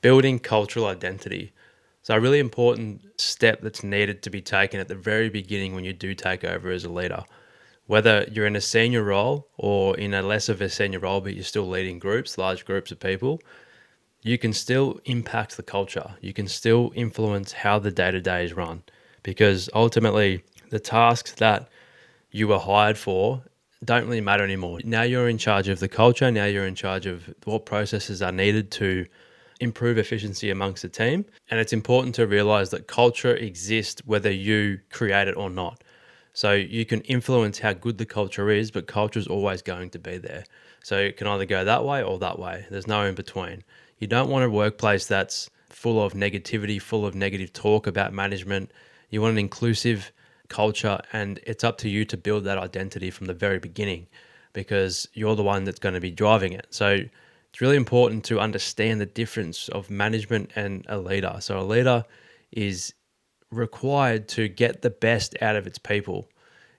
Building cultural identity. So a really important step that's needed to be taken at the very beginning when you do take over as a leader. Whether you're in a senior role or in a less of a senior role, but you're still leading groups, large groups of people, you can still impact the culture. You can still influence how the day-to-day is run, because ultimately the tasks that you were hired for don't really matter anymore. Now you're in charge of the culture. Now you're in charge of what processes are needed to improve efficiency amongst the team. And it's important to realize that culture exists whether you create it or not. So you can influence how good the culture is, but culture is always going to be there. So it can either go that way or that way. There's no in between. You don't want a workplace that's full of negativity, full of negative talk about management. You want an inclusive culture, and it's up to you to build that identity from the very beginning, because you're the one that's going to be driving it. So it's really important to understand the difference of management and a leader. So a leader is required to get the best out of its people,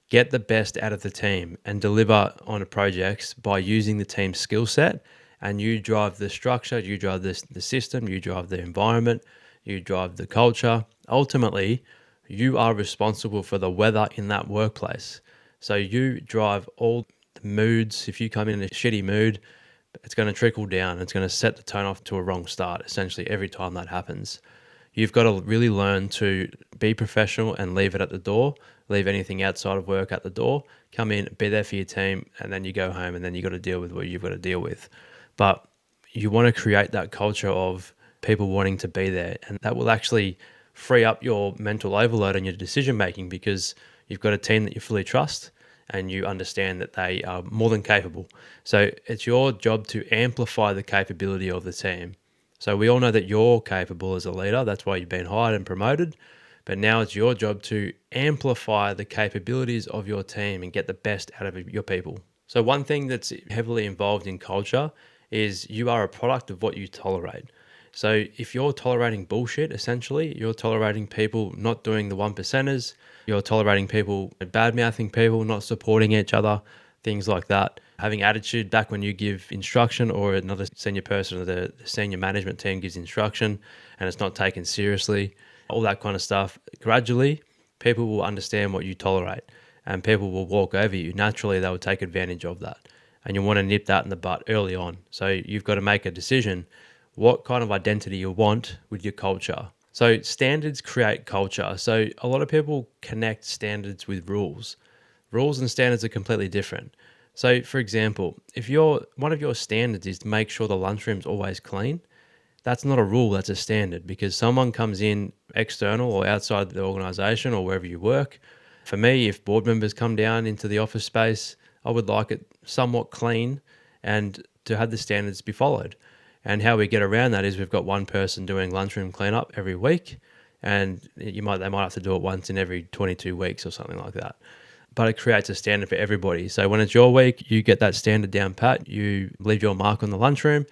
get the best out of the team, and deliver on projects by using the team's skill set. And you drive the structure, you drive the system, you drive the environment, you drive the culture. Ultimately, you are responsible for the weather in that workplace. So you drive all the moods. If you come in a shitty mood, it's going to trickle down. It's going to set the tone off to a wrong start, essentially, every time that happens. You've got to really learn to be professional and leave it at the door, leave anything outside of work at the door, come in, be there for your team, and then you go home, and then you got to deal with what you've got to deal with. But you want to create that culture of people wanting to be there, and that will actually free up your mental overload and your decision making, because you've got a team that you fully trust and you understand that they are more than capable. So it's your job to amplify the capability of the team. So we all know that you're capable as a leader. That's why you've been hired and promoted. But now it's your job to amplify the capabilities of your team and get the best out of your people. So one thing that's heavily involved in culture is you are a product of what you tolerate. So if you're tolerating bullshit, essentially, you're tolerating people not doing the one percenters, you're tolerating people bad mouthing people, not supporting each other, things like that, having attitude back when you give instruction or another senior person or the senior management team gives instruction and it's not taken seriously, all that kind of stuff. Gradually, people will understand what you tolerate and people will walk over you. Naturally, they will take advantage of that. And you want to nip that in the butt early on. So you've got to make a decision what kind of identity you want with your culture. So standards create culture. So a lot of people connect standards with rules. Rules and standards are completely different. So for example, if one of your standards is to make sure the lunchroom's always clean, that's not a rule, that's a standard, because someone comes in external or outside the organization or wherever you work. For me, if board members come down into the office space, I would like it somewhat clean and to have the standards be followed. And how we get around that is we've got one person doing lunchroom cleanup every week, and they might have to do it once in every 22 weeks or something like that. But it creates a standard for everybody. So when it's your week, you get that standard down pat, you leave your mark on the lunchroom.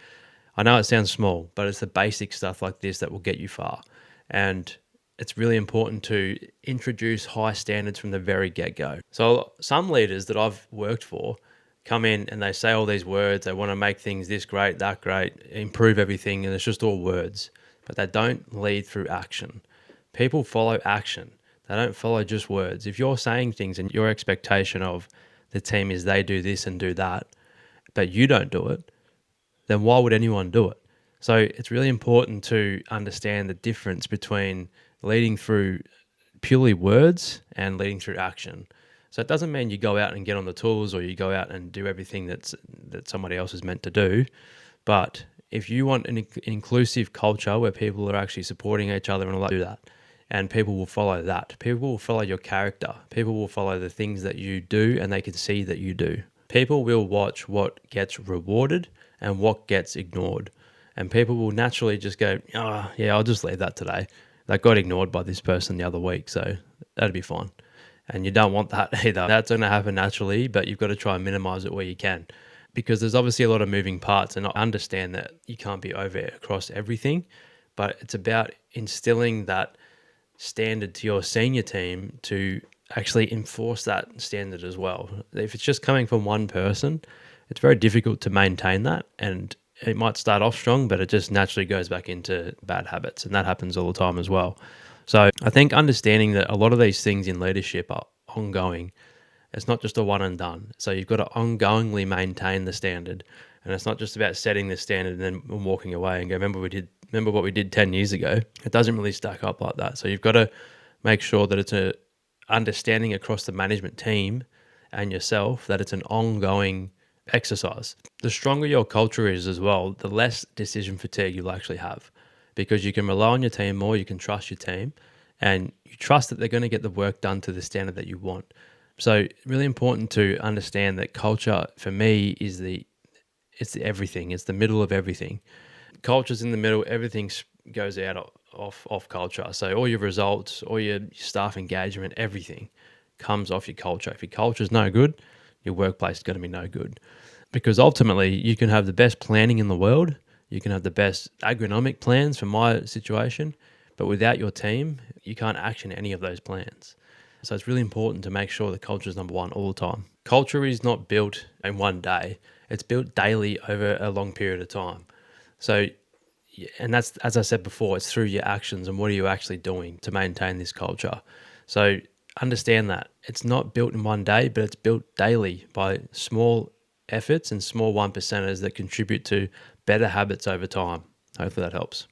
I know it sounds small, but it's the basic stuff like this that will get you far. And it's really important to introduce high standards from the very get-go. So some leaders that I've worked for come in and they say all these words, they want to make things this great, that great, improve everything, and it's just all words, but they don't lead through action. People follow action. They don't follow just words. If you're saying things and your expectation of the team is they do this and do that, but you don't do it, then why would anyone do it? So it's really important to understand the difference between leading through purely words and leading through action. So it doesn't mean you go out and get on the tools or you go out and do everything that somebody else is meant to do. But if you want an inclusive culture where people are actually supporting each other and all that, do that. And people will follow that. People will follow your character. People will follow the things that you do and they can see that you do. People will watch what gets rewarded and what gets ignored. And people will naturally just go, oh, yeah, I'll just leave that today. That got ignored by this person the other week, so that'd be fine. And you don't want that either. That's going to happen naturally, but you've got to try and minimize it where you can, because there's obviously a lot of moving parts, and I understand that you can't be over across everything, but it's about instilling that standard to your senior team to actually enforce that standard as well. If it's just coming from one person, it's very difficult to maintain that, and it might start off strong, but it just naturally goes back into bad habits. And that happens all the time as well. So I think understanding that a lot of these things in leadership are ongoing. It's not just a one and done. So you've got to ongoingly maintain the standard. And it's not just about setting the standard and then walking away and go, remember what we did 10 years ago. It doesn't really stack up like that. So you've got to make sure that it's a understanding across the management team and yourself that it's an ongoing exercise. The stronger your culture is as well, the less decision fatigue you'll actually have, because you can rely on your team more, you can trust your team, and you trust that they're going to get the work done to the standard that you want. So really important to understand that culture for me is it's everything. It's the middle of everything. Culture's in the middle. Everything goes out off culture. So all your results, all your staff engagement, everything comes off your culture. If your culture's no good, your workplace is going to be no good. Because ultimately, you can have the best planning in the world. You can have the best agronomic plans for my situation, but without your team, you can't action any of those plans. So it's really important to make sure the culture is number one all the time. Culture is not built in one day. It's built daily over a long period of time. So, and that's, as I said before, it's through your actions and what are you actually doing to maintain this culture. So understand that it's not built in one day, but it's built daily by small efforts and small one percenters that contribute to better habits over time. Hopefully that helps.